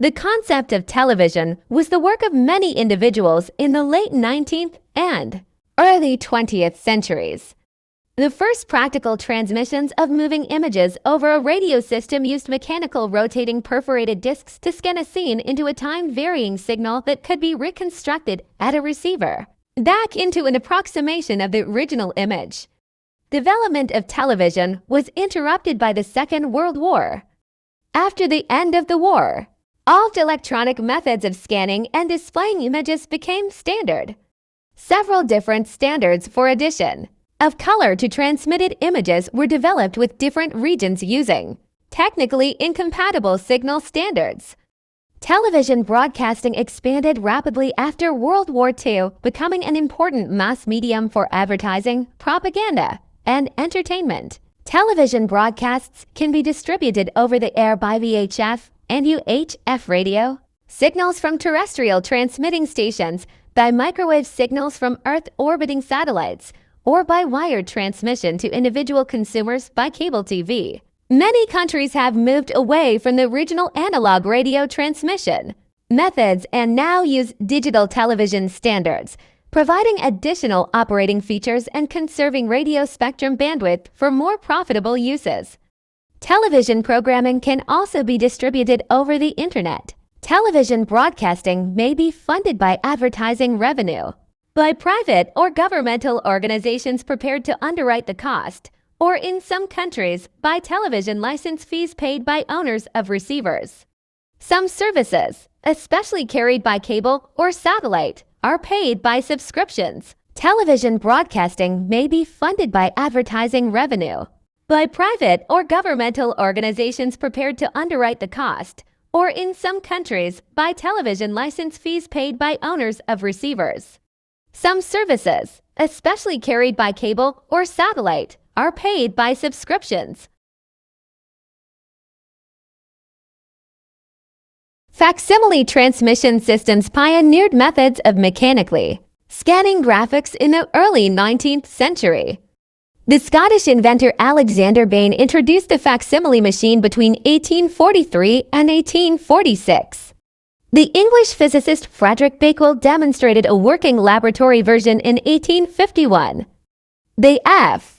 The concept of television was the work of many individuals in the late 19th and early 20th centuries. The first practical transmissions of moving images over a radio system used mechanical rotating perforated discs to scan a scene into a time-varying signal that could be reconstructed at a receiver, back into an approximation of the original image. Development of television was interrupted by the Second World War. After the end of the war, all electronic methods of scanning and displaying images became standard. Several different standards for addition of color to transmitted images were developed with different regions using technically incompatible signal standards. Television broadcasting expanded rapidly after World War II, becoming an important mass medium for advertising, propaganda, and entertainment. Television broadcasts can be distributed over the air by VHF and UHF radio, signals from terrestrial transmitting stations, by microwave signals from Earth-orbiting satellites, or by wired transmission to individual consumers by cable TV. Many countries have moved away from the original analog radio transmission methods and now use digital television standards, providing additional operating features and conserving radio spectrum bandwidth for more profitable uses. Television programming can also be distributed over the internet. Television broadcasting may be funded by advertising revenue, by private or governmental organizations prepared to underwrite the cost, or in some countries, by television license fees paid by owners of receivers. Some services, especially carried by cable or satellite, are paid by subscriptions. Television broadcasting may be funded by advertising revenue, by private or governmental organizations prepared to underwrite the cost, or in some countries, by television license fees paid by owners of receivers. Some services, especially carried by cable or satellite, are paid by subscriptions. Facsimile transmission systems pioneered methods of mechanically scanning graphics in the early 19th century. The Scottish inventor Alexander Bain introduced a facsimile machine between 1843 and 1846. The English physicist Frederick Bakewell demonstrated a working laboratory version in 1851. The F.